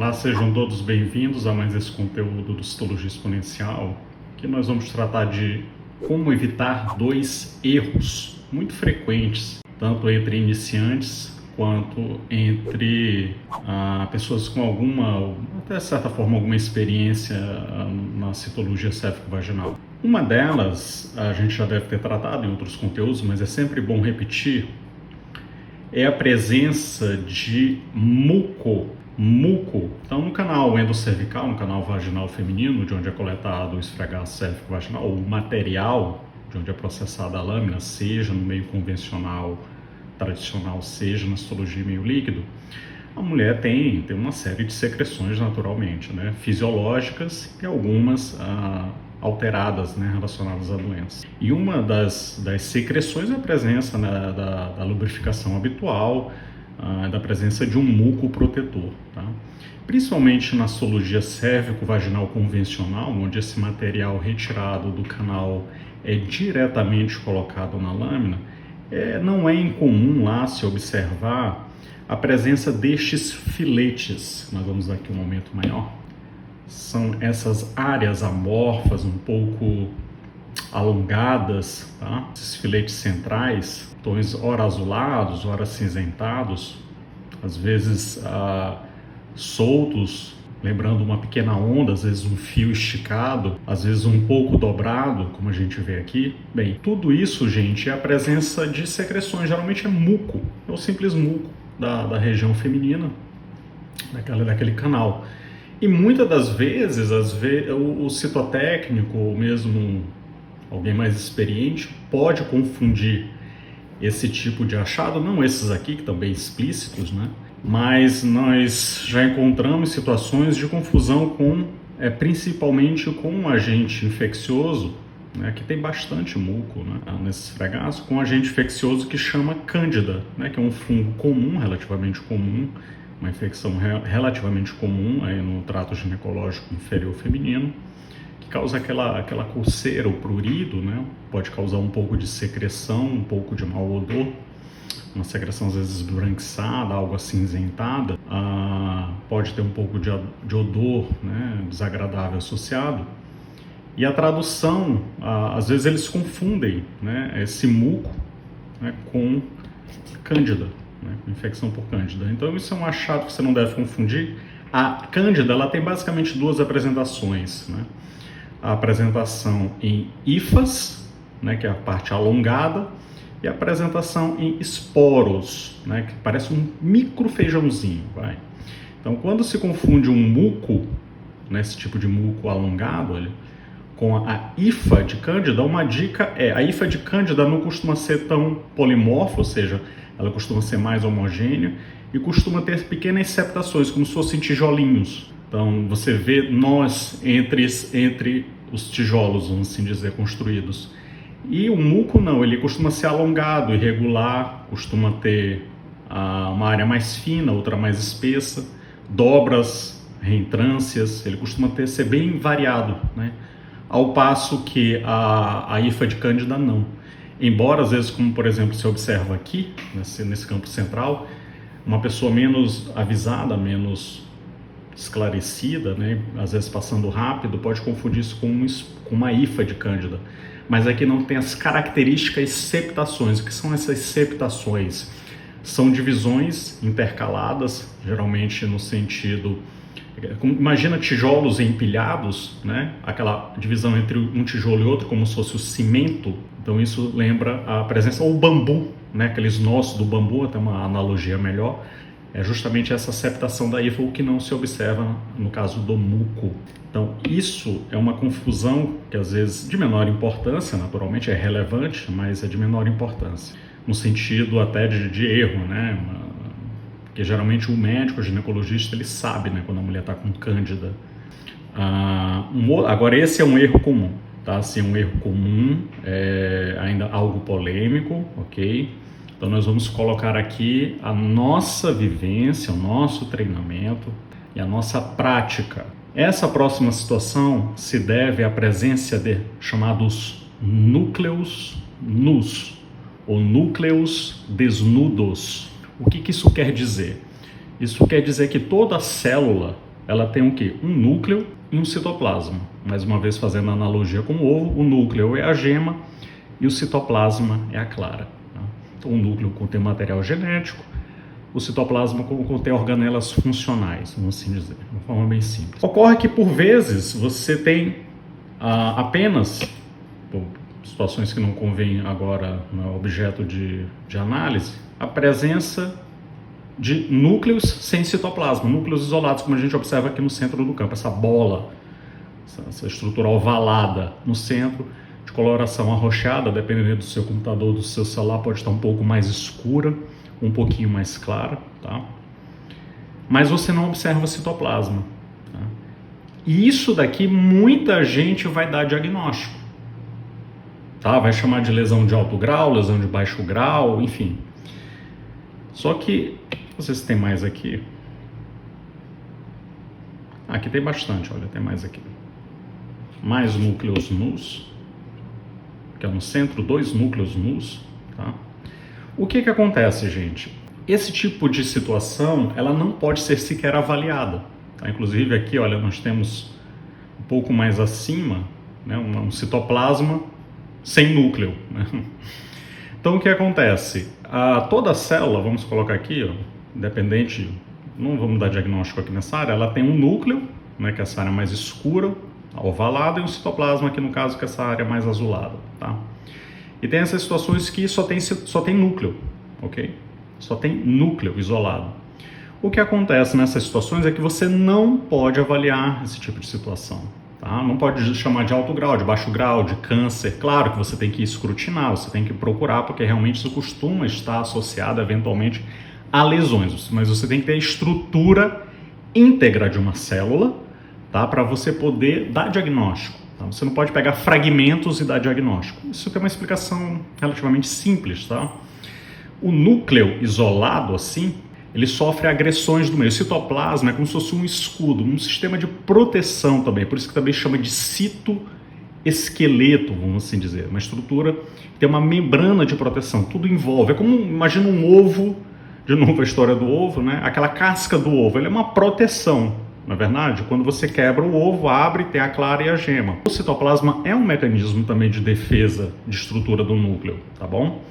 Olá, sejam todos bem-vindos a mais esse conteúdo do Citologia Exponencial, que nós vamos tratar de como evitar dois erros muito frequentes, tanto entre iniciantes quanto entre pessoas com alguma, até de certa forma, alguma experiência na citologia cérvico-vaginal. Uma delas, a gente já deve ter tratado em outros conteúdos, mas é sempre bom repetir, é a presença de muco. Então, no canal endocervical, no canal vaginal feminino, de onde é coletado o esfregaço cérvico-vaginal, ou o material de onde é processada a lâmina, seja no meio convencional, tradicional, seja na citologia meio líquido, a mulher tem uma série de secreções naturalmente, né, fisiológicas e algumas alteradas, né, relacionadas à doença. E uma das secreções é a presença, né, da lubrificação habitual, da presença de um muco protetor, tá? Principalmente na citologia cérvico-vaginal convencional, onde esse material retirado do canal é diretamente colocado na lâmina, não é incomum lá se observar a presença destes filetes. Nós vamos dar aqui um momento maior. São essas áreas amorfas, um pouco alongadas, tá? Esses filetes centrais, tons ora azulados, ora acinzentados, às vezes soltos, lembrando uma pequena onda, às vezes um fio esticado, às vezes um pouco dobrado, como a gente vê aqui. Bem, tudo isso, gente, é a presença de secreções, geralmente é muco, é o simples muco da região feminina, daquele canal. E muitas das vezes, o citotécnico, ou mesmo alguém mais experiente, pode confundir esse tipo de achado, não esses aqui que estão bem explícitos, né? Mas nós já encontramos situações de confusão principalmente com um agente infeccioso, né, que tem bastante muco, né, nesse esfregaço, com um agente infeccioso que chama Cândida, né, que é um fungo comum, relativamente comum, uma infecção relativamente comum aí no trato ginecológico inferior feminino, que causa aquela coceira, o prurido, né? Pode causar um pouco de secreção, um pouco de mau odor, uma secreção às vezes esbranquiçada, algo acinzentada, pode ter um pouco de odor, né, desagradável associado. E a tradução, às vezes eles confundem, né, esse muco, né, com cândida, né, infecção por cândida. Então isso é um achado que você não deve confundir. A cândida, ela tem basicamente duas apresentações, né? A apresentação em hifas, né, que é a parte alongada, e a apresentação em esporos, né, que parece um micro feijãozinho. Então, quando se confunde um muco, né, esse tipo de muco alongado, com a hifa de cândida, uma dica a hifa de cândida não costuma ser tão polimorfa, ou seja, ela costuma ser mais homogênea e costuma ter pequenas septações, como se fossem tijolinhos. Então, você vê nós entre os tijolos, vamos assim dizer, construídos. E o muco não, ele costuma ser alongado, irregular, costuma ter uma área mais fina, outra mais espessa, dobras, reentrâncias, ele costuma ser bem variado, né? Ao passo que a hifa de cândida não. Embora, às vezes, como por exemplo, se observa aqui, nesse campo central, uma pessoa menos avisada, menos esclarecida, né, às vezes passando rápido, pode confundir isso com uma hifa de cândida. Mas aqui não tem as características septações. O que são essas septações? São divisões intercaladas, geralmente no sentido... Imagina tijolos empilhados, né? Aquela divisão entre um tijolo e outro, como se fosse o cimento. Então isso lembra a presença, ou o bambu, né? Aqueles nós do bambu, até uma analogia melhor. É justamente essa septação da hifa, o que não se observa no caso do muco. Então isso é uma confusão que às vezes de menor importância, naturalmente é relevante, mas é de menor importância. No sentido até de erro, né? Porque geralmente o médico, o ginecologista, ele sabe, né, quando a mulher está com cândida. Agora esse é um erro comum, tá? Assim, um erro comum, ainda algo polêmico, ok? Então nós vamos colocar aqui a nossa vivência, o nosso treinamento e a nossa prática. Essa próxima situação se deve à presença de chamados núcleos nus ou núcleos desnudos. O que isso quer dizer? Isso quer dizer que toda célula, ela tem o quê? Um núcleo e um citoplasma. Mais uma vez fazendo analogia com o ovo, o núcleo é a gema e o citoplasma é a clara. Tá? Então o núcleo contém material genético, o citoplasma contém organelas funcionais, vamos assim dizer, de uma forma bem simples. Ocorre que por vezes você tem apenas, por situações que não convém agora no objeto de análise, a presença de núcleos sem citoplasma, núcleos isolados, como a gente observa aqui no centro do campo, essa bola, essa estrutura ovalada no centro, de coloração arroxeada, dependendo do seu computador, do seu celular, pode estar um pouco mais escura, um pouquinho mais clara, tá? Mas você não observa citoplasma. Tá? E isso daqui muita gente vai dar diagnóstico. Tá? Vai chamar de lesão de alto grau, lesão de baixo grau, enfim. Só que, não sei se tem mais aqui. Aqui tem bastante, olha, tem mais aqui. Mais núcleos nus, que é no centro, 2 núcleos nus, tá? O que acontece, gente? Esse tipo de situação, ela não pode ser sequer avaliada. Tá? Inclusive aqui, olha, nós temos um pouco mais acima, né, um citoplasma sem núcleo. Né? Então o que acontece? Toda célula, vamos colocar aqui, ó, independente, não vamos dar diagnóstico aqui nessa área, ela tem um núcleo, né, que é essa área mais escura, ovalada, e um citoplasma aqui no caso, que é essa área mais azulada. Tá? E tem essas situações que só tem núcleo, ok? Só tem núcleo isolado. O que acontece nessas situações é que você não pode avaliar esse tipo de situação, tá? Não pode chamar de alto grau, de baixo grau, de câncer. Claro que você tem que escrutinar, você tem que procurar, porque realmente isso costuma estar associado eventualmente a lesões. Mas você tem que ter a estrutura íntegra de uma célula, tá? Para você poder dar diagnóstico. Você não pode pegar fragmentos e dar diagnóstico. Isso é uma explicação relativamente simples, tá? O núcleo isolado, assim, ele sofre agressões do meio. O citoplasma é como se fosse um escudo, um sistema de proteção também. Por isso que também chama de citoesqueleto, vamos assim dizer. Uma estrutura que tem uma membrana de proteção. Tudo envolve. É como, imagina um ovo, de novo a história do ovo, né? Aquela casca do ovo, ele é uma proteção. Na verdade, quando você quebra o ovo, abre, tem a clara e a gema. O citoplasma é um mecanismo também de defesa de estrutura do núcleo, tá bom?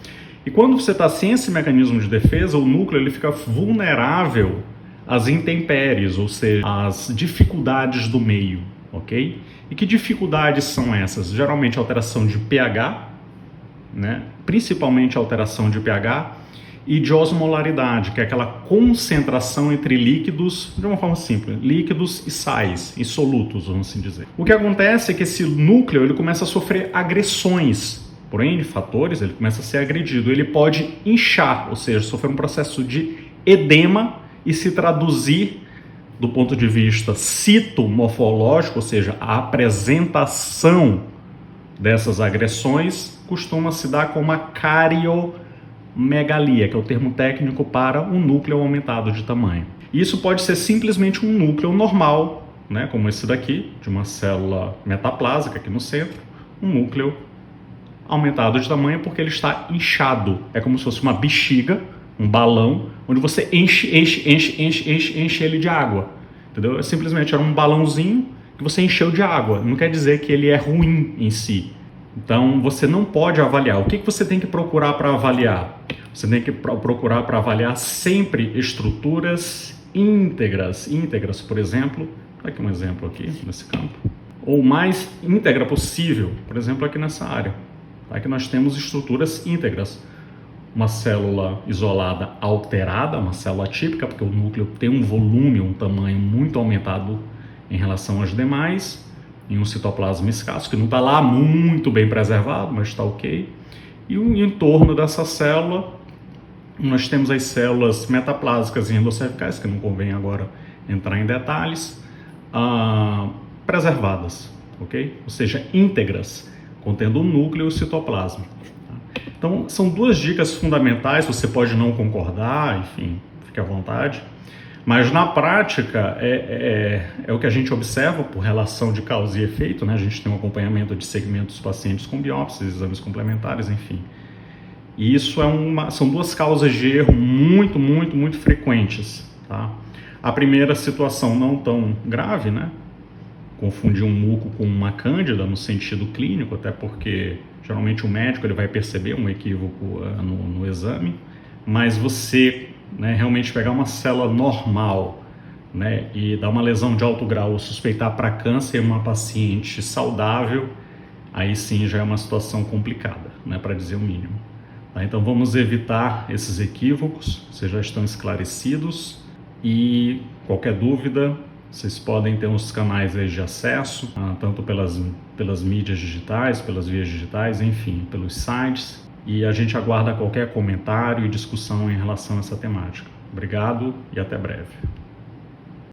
E quando você está sem esse mecanismo de defesa, o núcleo ele fica vulnerável às intempéries, ou seja, às dificuldades do meio, ok? E que dificuldades são essas? Geralmente alteração de pH, né? Principalmente alteração de pH, e de osmolaridade, que é aquela concentração entre líquidos, de uma forma simples, líquidos e sais, e solutos, vamos assim dizer. O que acontece é que esse núcleo ele começa a sofrer agressões, por N fatores, ele começa a ser agredido. Ele pode inchar, ou seja, sofrer um processo de edema e se traduzir do ponto de vista citomorfológico, ou seja, a apresentação dessas agressões costuma se dar com uma cariomegalia, que é o termo técnico para um núcleo aumentado de tamanho. Isso pode ser simplesmente um núcleo normal, né, como esse daqui, de uma célula metaplásica aqui no centro, um núcleo aumentado de tamanho porque ele está inchado. É como se fosse uma bexiga, um balão, onde você enche ele de água. Entendeu? Simplesmente era um balãozinho que você encheu de água. Não quer dizer que ele é ruim em si. Então, você não pode avaliar. O que você tem que procurar para avaliar? Você tem que procurar para avaliar sempre estruturas íntegras. Íntegras, por exemplo, aqui um exemplo aqui, nesse campo. Ou mais íntegra possível, por exemplo, aqui nessa área. Aqui nós temos estruturas íntegras. Uma célula isolada alterada, uma célula típica, porque o núcleo tem um volume, um tamanho muito aumentado em relação às demais, em um citoplasma escasso, que não está lá muito bem preservado, mas está ok. E o entorno dessa célula, nós temos as células metaplásicas e endocervicais, que não convém agora entrar em detalhes, preservadas, ok? Ou seja, íntegras, contendo o núcleo e o citoplasma. Então, são duas dicas fundamentais, você pode não concordar, enfim, fique à vontade. Mas na prática é o que a gente observa por relação de causa e efeito, né? A gente tem um acompanhamento de segmentos dos pacientes com biópsias, exames complementares, enfim. E isso são duas causas de erro muito frequentes, tá? A primeira situação não tão grave, né? Confundir um muco com uma cândida no sentido clínico, até porque geralmente o médico ele vai perceber um equívoco no exame, mas você, né, realmente pegar uma célula normal, né, e dar uma lesão de alto grau ou suspeitar para câncer em uma paciente saudável, aí sim já é uma situação complicada, né, para dizer o mínimo. Tá? Então vamos evitar esses equívocos, vocês já estão esclarecidos, e qualquer dúvida, vocês podem ter uns canais aí de acesso, tanto pelas mídias digitais, pelas vias digitais, enfim, pelos sites, e a gente aguarda qualquer comentário e discussão em relação a essa temática. Obrigado e até breve.